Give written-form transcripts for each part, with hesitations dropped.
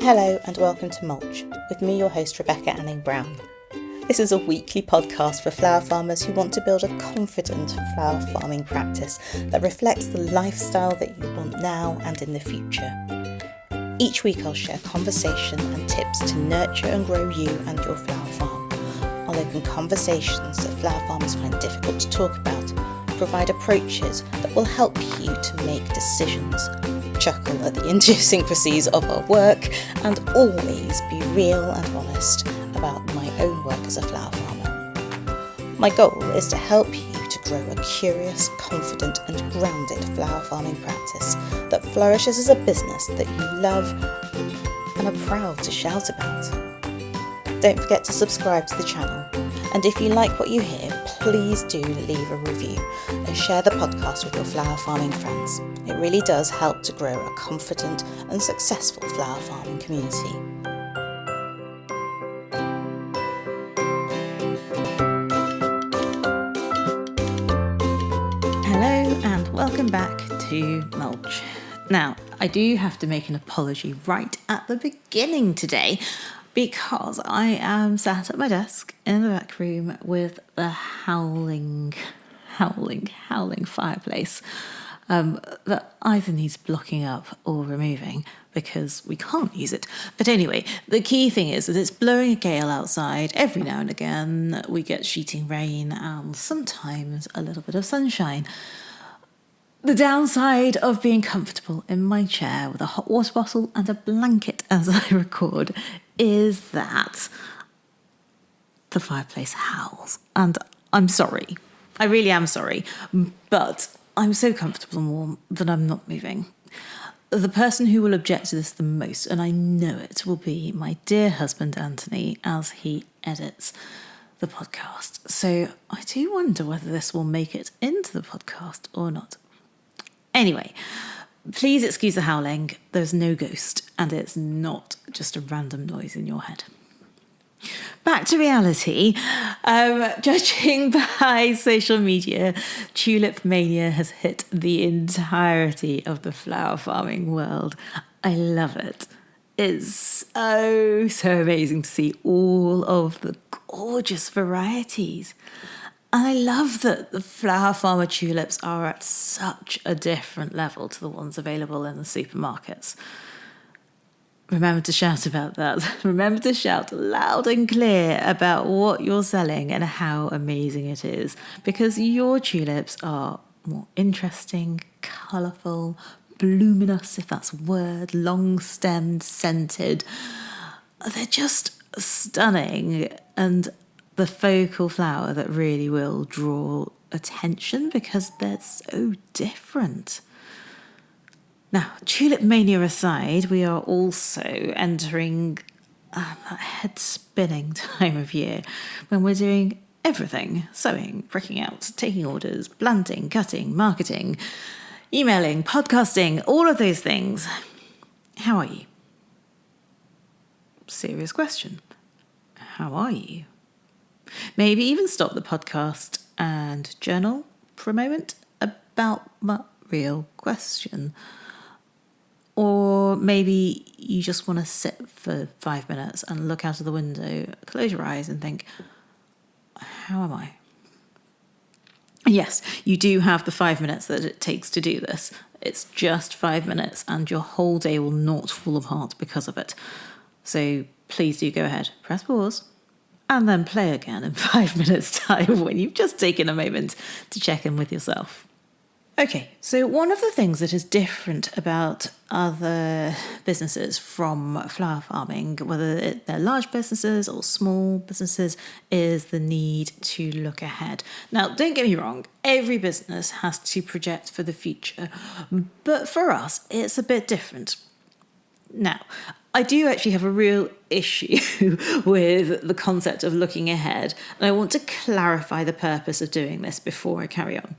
Hello and welcome to Mulch, with me your host Rebecca Anning-Brown. This is a weekly podcast for flower farmers who want to build a confident flower farming practice that reflects the lifestyle that you want now and in the future. Each week I'll share conversation and tips to nurture and grow you and your flower farm. I'll open conversations that flower farmers find difficult to talk about, provide approaches that will help you to make decisions, chuckle at the idiosyncrasies of our work, and always be real and honest about my own work as a flower farmer. My goal is to help you to grow a curious, confident and grounded flower farming practice that flourishes as a business that you love and are proud to shout about. Don't forget to subscribe to the channel, and if you like what you hear, please do leave a review and share the podcast with your flower farming friends. It really does help to grow a confident and successful flower farming community. Hello and welcome back to Mulch. Now, I do have to make an apology right at the beginning today, because I am sat at my desk in the back room with the howling fireplace that either needs blocking up or removing because we can't use it. But anyway, the key thing is that it's blowing a gale outside. Every now and again we get sheeting rain and sometimes a little bit of sunshine. The downside of being comfortable in my chair with a hot water bottle and a blanket as I record is that the fireplace howls. And I'm sorry. I really am sorry. But I'm so comfortable and warm that I'm not moving. The person who will object to this the most, and I know it, will be my dear husband Anthony as he edits the podcast. So I do wonder whether this will make it into the podcast or not. Anyway, please excuse the howling. There's no ghost, and it's not just a random noise in your head. Back to reality. Judging by social media, tulip mania has hit the entirety of the flower farming world. I love it. It's so amazing to see all of the gorgeous varieties. And I love that the flower farmer tulips are at such a different level to the ones available in the supermarkets. Remember to shout about that. Remember to shout loud and clear about what you're selling and how amazing it is, because your tulips are more interesting, colourful, voluminous, if that's a word, long-stemmed, scented. They're just stunning, and the focal flower that really will draw attention because they're so different. Now, tulip mania aside, we are also entering that head-spinning time of year when we're doing everything: sowing, pricking out, taking orders, planting, cutting, marketing, emailing, podcasting, all of those things. How are you? Serious question. How are you? Maybe even stop the podcast and journal for a moment about that real question. Or maybe you just want to sit for 5 minutes and look out of the window, close your eyes and think, how am I? Yes, you do have the 5 minutes that it takes to do this. It's just 5 minutes and your whole day will not fall apart because of it. So please do go ahead, press pause, and then play again in 5 minutes' time when you've just taken a moment to check in with yourself. Okay, so one of the things that is different about other businesses from flower farming, whether they're large businesses or small businesses, is the need to look ahead. Now, don't get me wrong, every business has to project for the future, but for us, it's a bit different. Now, I do actually have a real issue with the concept of looking ahead, and I want to clarify the purpose of doing this before I carry on.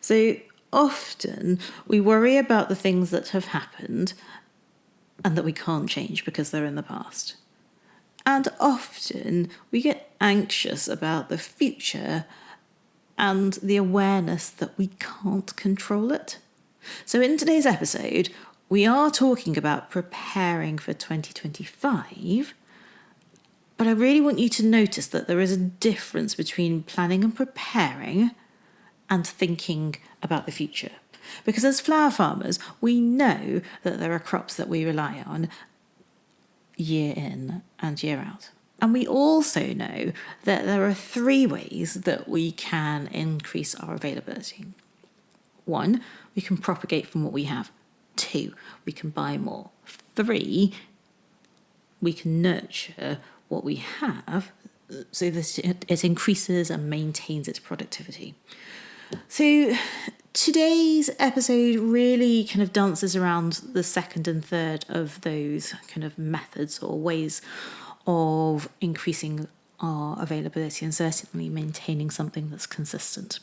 So often we worry about the things that have happened and that we can't change because they're in the past. And often we get anxious about the future and the awareness that we can't control it. So in today's episode, we are talking about preparing for 2025, but I really want you to notice that there is a difference between planning and preparing and thinking about the future. Because as flower farmers, we know that there are crops that we rely on year in and year out. And we also know that there are 3 ways that we can increase our availability. 1, we can propagate from what we have. 2, we can buy more. 3, we can nurture what we have so that it increases and maintains its productivity. So today's episode really kind of dances around the second and third of those kind of methods or ways of increasing our availability and certainly maintaining something that's consistent.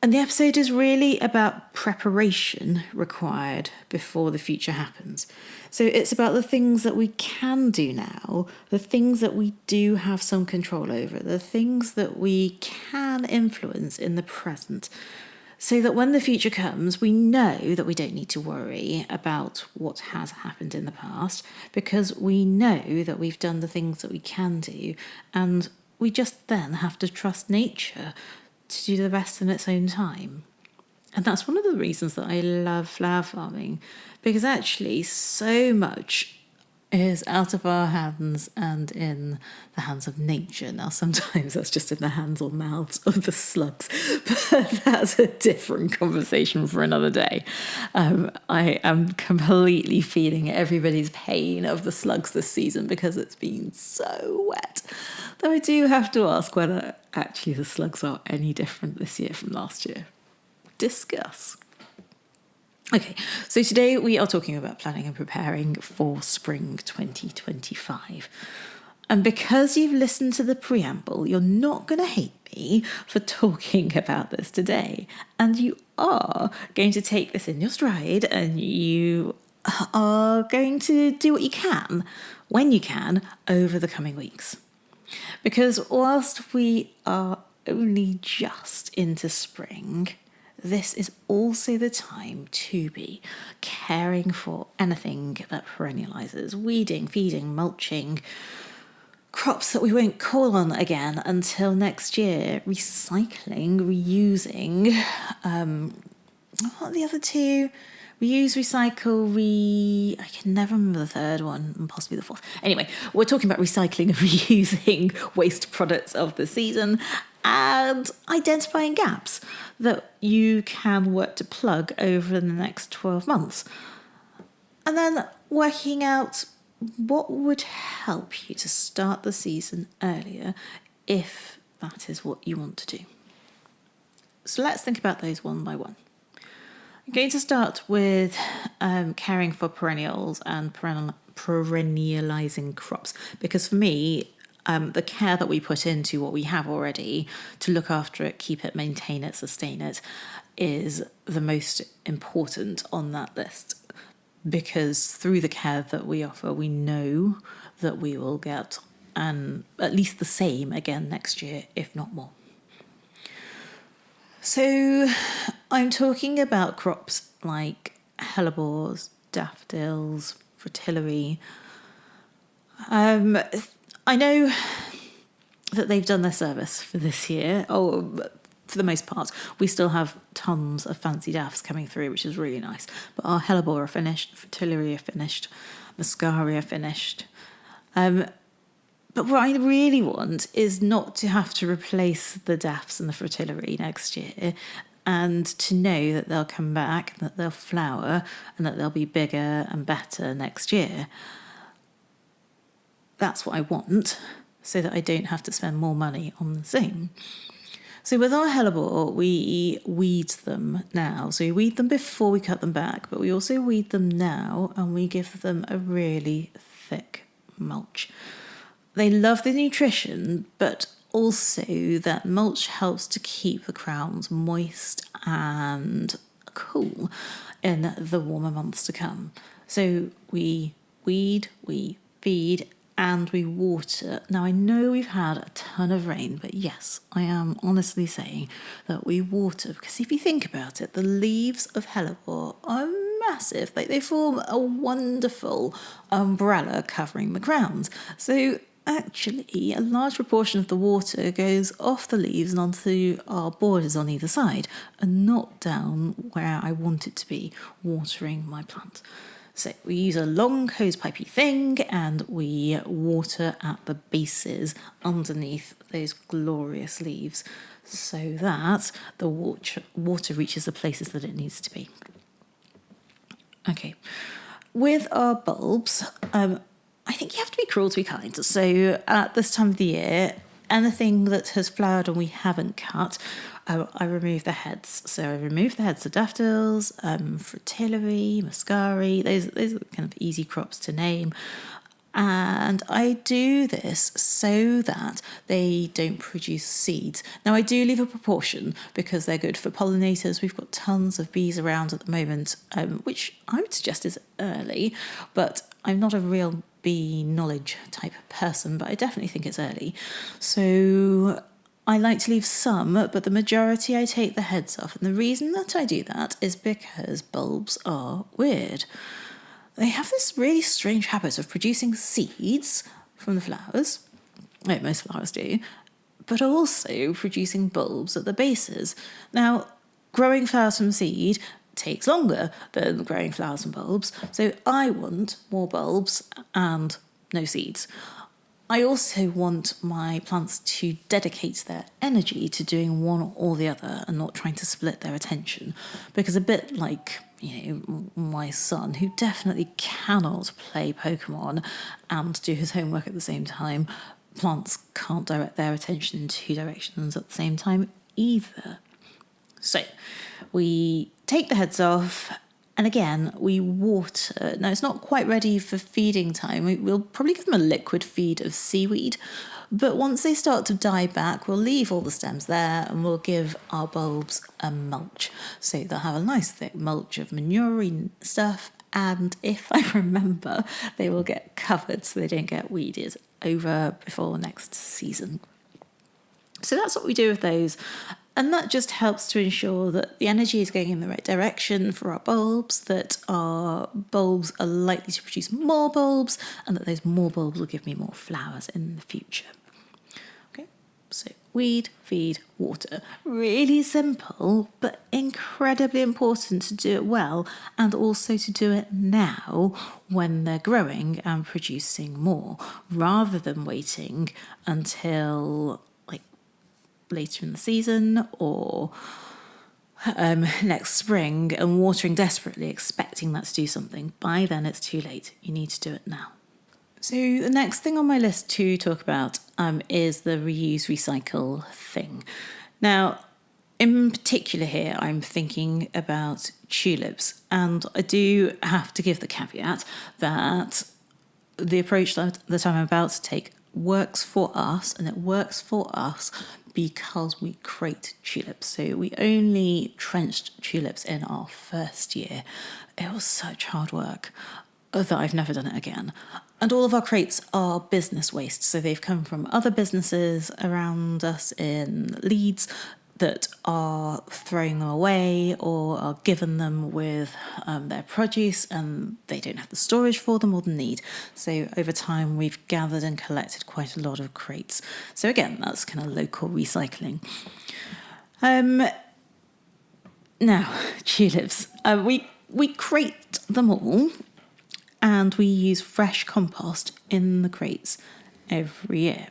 And the episode is really about preparation required before the future happens. So it's about the things that we can do now, the things that we do have some control over, the things that we can influence in the present, so that when the future comes, we know that we don't need to worry about what has happened in the past, because we know that we've done the things that we can do, and we just then have to trust nature to do the rest in its own time. And that's one of the reasons that I love flower farming, because actually so much is out of our hands and in the hands of nature. Now, sometimes that's just in the hands or mouths of the slugs, but that's a different conversation for another day. I am completely feeling everybody's pain of the slugs this season because it's been so wet. Though I do have to ask whether actually the slugs are any different this year from last year. Discuss. Okay, so today we are talking about planning and preparing for spring 2025. And because you've listened to the preamble, you're not going to hate me for talking about this today. And you are going to take this in your stride, and you are going to do what you can, when you can, over the coming weeks. Because whilst we are only just into spring, this is also the time to be caring for anything that perennializes, weeding, feeding, mulching, crops that we won't call on again until next year, recycling, reusing, what are the other 2? Reuse, recycle, I can never remember the third one, and possibly the fourth. Anyway, we're talking about recycling and reusing waste products of the season and identifying gaps that you can work to plug over the next 12 months. And then working out what would help you to start the season earlier if that is what you want to do. So let's think about those one by one. I'm going to start with caring for perennials and perennializing crops, because for me, the care that we put into what we have already to look after it, keep it, maintain it, sustain it, is the most important on that list. Because through the care that we offer, we know that we will get at least the same again next year, if not more. So I'm talking about crops like hellebores, daffodils, fritillary. I know that they've done their service for this year. For the most part, we still have tons of fancy daffs coming through, which is really nice. But our hellebore are finished, fritillary are finished, muscari are finished. But what I really want is not to have to replace the daffs and the fritillary next year, and to know that they'll come back, and that they'll flower, and that they'll be bigger and better next year. That's what I want, so that I don't have to spend more money on the same. So with our hellebore, we weed them now. So we weed them before we cut them back, but we also weed them now, and we give them a really thick mulch. They love the nutrition, but also that mulch helps to keep the crowns moist and cool in the warmer months to come. So we weed, we feed, and we water. Now, I know we've had a ton of rain, but yes, I am honestly saying that we water because if you think about it, the leaves of hellebore are massive. They form a wonderful umbrella covering the ground. So actually, a large proportion of the water goes off the leaves and onto our borders on either side and not down where I want it to be, watering my plant. So we use a long hose-pipey thing and we water at the bases underneath those glorious leaves so that the water reaches the places that it needs to be. Okay, with our bulbs, I think you have to be cruel to be kind. So at this time of the year, anything that has flowered and we haven't cut, I remove the heads. So I remove the heads of daffodils, fritillary, muscari. Those are kind of easy crops to name. And I do this so that they don't produce seeds. Now, I do leave a proportion because they're good for pollinators. We've got tons of bees around at the moment, which I would suggest is early, but I'm not a real bee knowledge type person, but I definitely think it's early. So I like to leave some, but the majority I take the heads off. And the reason that I do that is because bulbs are weird. They have this really strange habit of producing seeds from the flowers. No, most flowers do. But also producing bulbs at the bases. Now, growing flowers from seed takes longer than growing flowers from bulbs. So I want more bulbs and no seeds. I also want my plants to dedicate their energy to doing one or the other and not trying to split their attention. Because a bit like, my son, who definitely cannot play Pokemon and do his homework at the same time, plants can't direct their attention in two directions at the same time either. So we take the heads off. And again, we water. Now, it's not quite ready for feeding time. We'll probably give them a liquid feed of seaweed. But once they start to die back, we'll leave all the stems there and we'll give our bulbs a mulch. So they'll have a nice thick mulch of manure stuff. And if I remember, they will get covered so they don't get weeded over before next season. So that's what we do with those. And that just helps to ensure that the energy is going in the right direction for our bulbs, that our bulbs are likely to produce more bulbs, and that those more bulbs will give me more flowers in the future. Okay, so weed, feed, water. Really simple, but incredibly important to do it well, and also to do it now when they're growing and producing more, rather than waiting until later in the season or next spring and watering desperately, expecting that to do something. By then it's too late. You need to do it now. So the next thing on my list to talk about is the reuse recycle thing. Now, in particular here, I'm thinking about tulips, and I do have to give the caveat that the approach that I'm about to take works for us, and it works for us because we crate tulips. So we only trenched tulips in our first year. It was such hard work that I've never done it again. And all of our crates are business waste. So they've come from other businesses around us in Leeds that are throwing them away or are given them with their produce and they don't have the storage for them or the need. So over time we've gathered and collected quite a lot of crates. So again, that's kind of local recycling. Now, tulips. We crate them all and we use fresh compost in the crates every year.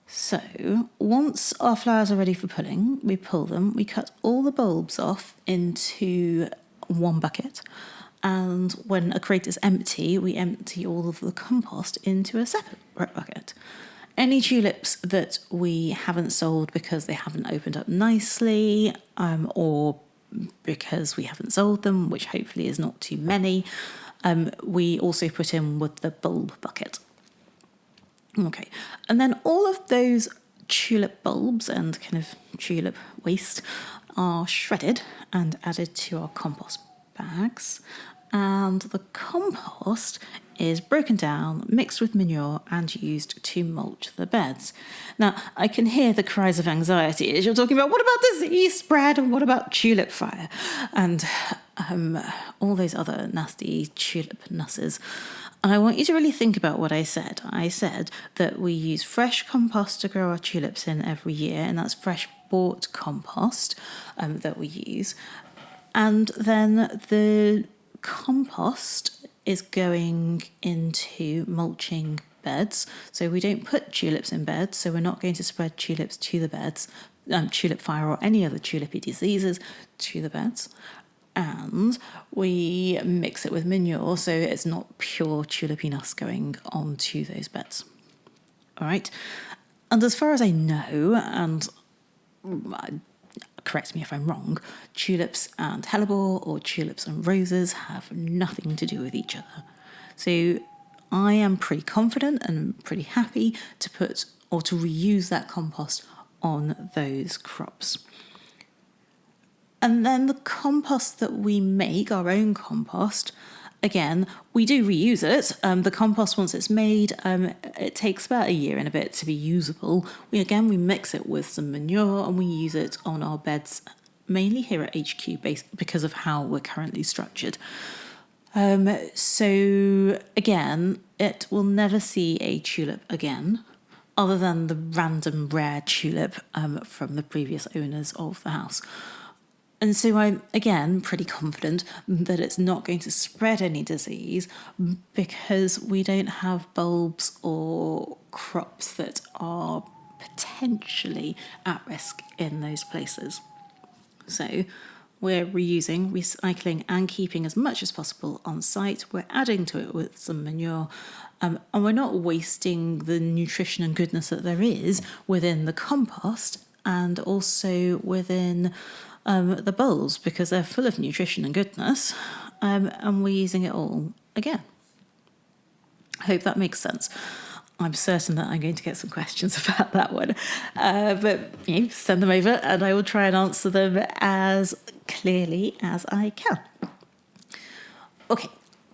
So once our flowers are ready for pulling, we pull them, we cut all the bulbs off into one bucket, and when a crate is empty, we empty all of the compost into a separate bucket. Any tulips that we haven't sold because they haven't opened up nicely, or because we haven't sold them, which hopefully is not too many, we also put in with the bulb bucket. Okay, and then all of those tulip bulbs and kind of tulip waste are shredded and added to our compost bags. and the compost is broken down, mixed with manure, and used to mulch the beds. Now, I can hear the cries of anxiety as you're talking about, what about disease spread, and what about tulip fire, and all those other nasty tulip nusses. And I want you to really think about what I said. I said that we use fresh compost to grow our tulips in every year, and that's fresh bought compost that we use. And then the compost is going into mulching beds. So we don't put tulips in beds, so we're not going to spread tulips to the beds, tulip fire or any other tulipy diseases to the beds. And we mix it with manure, so it's not pure tulipiness going onto those beds. All right. And as far as I know, and correct me if I'm wrong, tulips and hellebore or tulips and roses have nothing to do with each other. So I am pretty confident and pretty happy to put or to reuse that compost on those crops. And then the compost that we make, our own compost, again, we do reuse it. The compost, once it's made, it takes about a year and a bit to be usable. We mix it with some manure and we use it on our beds, mainly here at HQ, because of how we're currently structured. So again, it will never see a tulip again, other than the random rare tulip from the previous owners of the house. And so I'm, again, pretty confident that it's not going to spread any disease because we don't have bulbs or crops that are potentially at risk in those places. So we're reusing, recycling and keeping as much as possible on site. We're adding to it with some manure and we're not wasting the nutrition and goodness that there is within the compost and also within the bowls because they're full of nutrition and goodness, and we're using it all again. I hope that makes sense. I'm certain that I'm going to get some questions about that one, but send them over and I will try and answer them as clearly as I can. Okay,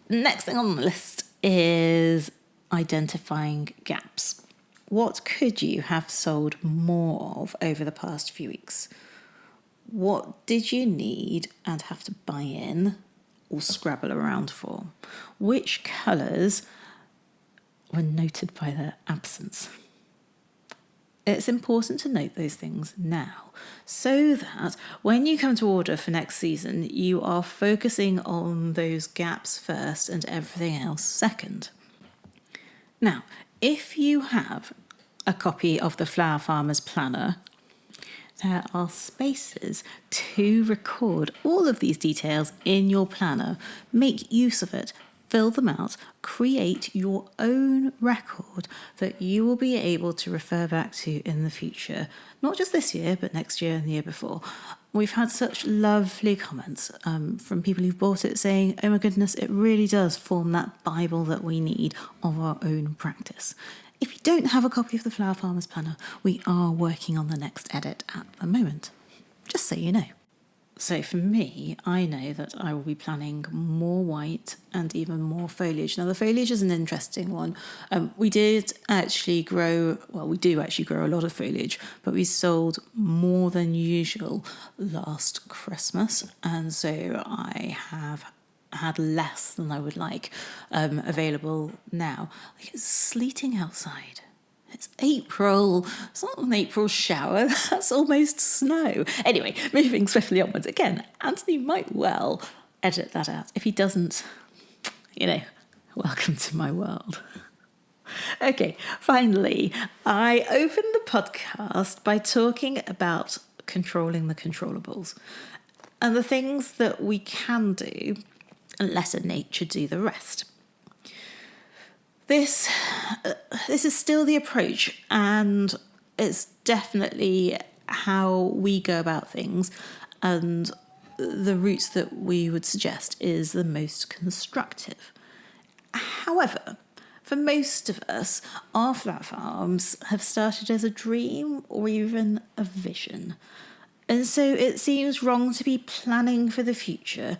next thing on the list is identifying gaps. What could you have sold more of over the past few weeks? What did you need and have to buy in or scrabble around for? Which colours were noted by their absence? It's important to note those things now so that when you come to order for next season, you are focusing on those gaps first and everything else second. Now, if you have a copy of the Flower Farmer's Planner, there are spaces to record all of these details in your planner. Make use of it, fill them out, create your own record that you will be able to refer back to in the future. Not just this year, but next year and the year before. We've had such lovely comments from people who've bought it saying, oh my goodness, it really does form that Bible that we need of our own practice. If you don't have a copy of the Flower Farmer's Planner, we are working on the next edit at the moment, just so you know. So for me, I know that I will be planning more white and even more foliage. Now, the foliage is an interesting one. We do actually grow a lot of foliage, but we sold more than usual last Christmas. And so I have had less than I would like available now. Like, it's sleeting outside. It's April. It's not an April shower. That's almost snow. Anyway, moving swiftly onwards. Again, Anthony might well edit that out. If he doesn't, welcome to my world. Okay, finally, I opened the podcast by talking about controlling the controllables and the things that we can do and let nature do the rest. This is still the approach, and it's definitely how we go about things, and the route that we would suggest is the most constructive. However, for most of us, our flower farms have started as a dream or even a vision. And so it seems wrong to be planning for the future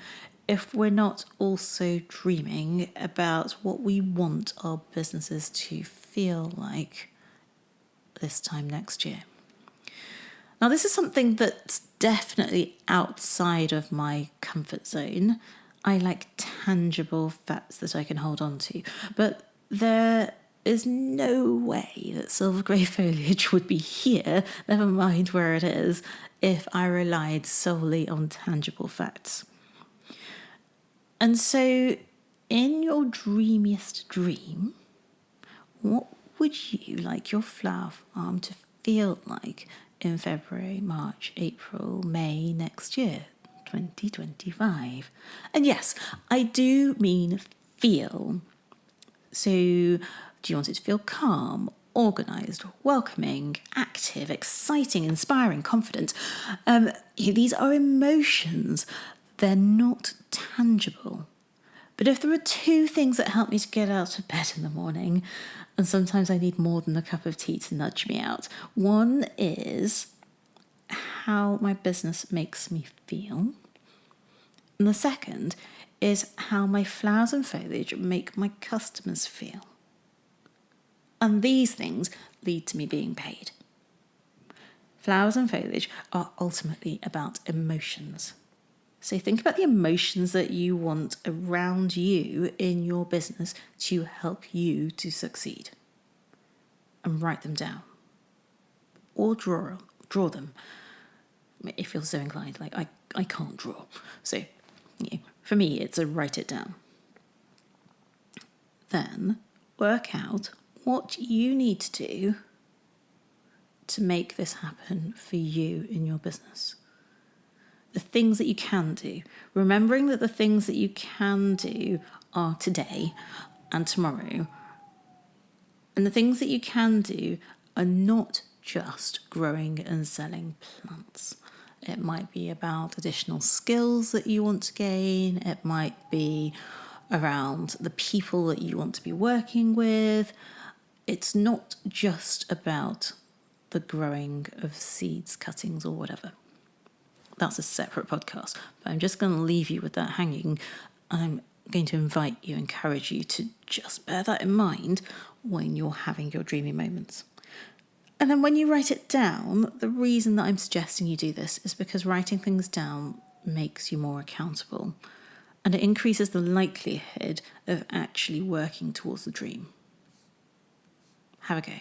if we're not also dreaming about what we want our businesses to feel like this time next year. Now, this is something that's definitely outside of my comfort zone. I like tangible facts that I can hold on to, but there is no way that Silver Grey Foliage would be here, never mind where it is, if I relied solely on tangible facts. And so, in your dreamiest dream, what would you like your flower farm to feel like in February, March, April, May next year, 2025? And yes, I do mean feel. So, do you want it to feel calm, organised, welcoming, active, exciting, inspiring, confident? These are emotions. They're not tangible. But if there are two things that help me to get out of bed in the morning, and sometimes I need more than a cup of tea to nudge me out, one is how my business makes me feel. And the second is how my flowers and foliage make my customers feel. And these things lead to me being paid. Flowers and foliage are ultimately about emotions. So think about the emotions that you want around you in your business to help you to succeed. And write them down. Or draw them. If you're so inclined, like I can't draw. So for me, it's a write it down. Then work out what you need to do to make this happen for you in your business. The things that you can do. Remembering that the things that you can do are today and tomorrow. And the things that you can do are not just growing and selling plants. It might be about additional skills that you want to gain. It might be around the people that you want to be working with. It's not just about the growing of seeds, cuttings, or whatever. That's a separate podcast, but I'm just going to leave you with that hanging. I'm going to encourage you to just bear that in mind when you're having your dreamy moments. And then when you write it down, the reason that I'm suggesting you do this is because writing things down makes you more accountable, and it increases the likelihood of actually working towards the dream. Have a go.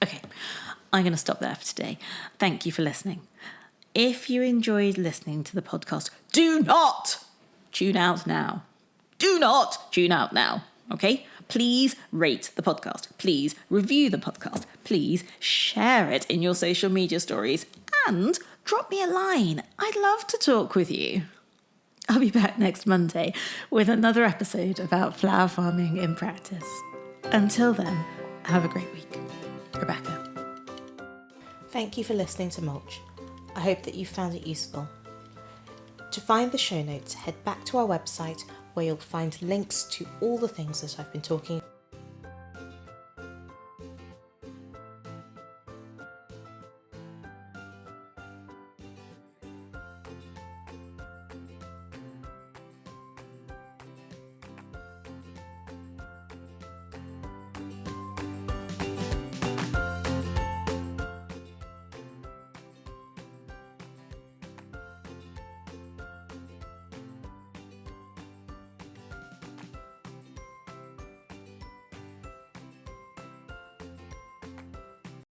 Okay, I'm going to stop there for today. Thank you for listening. If you enjoyed listening to the podcast, do not tune out now. Do not tune out now, okay? Please rate the podcast. Please review the podcast. Please share it in your social media stories and drop me a line. I'd love to talk with you. I'll be back next Monday with another episode about flower farming in practice. Until then, have a great week. Rebecca. Thank you for listening to Mulch. I hope that you found it useful. To find the show notes, head back to our website where you'll find links to all the things that I've been talking about.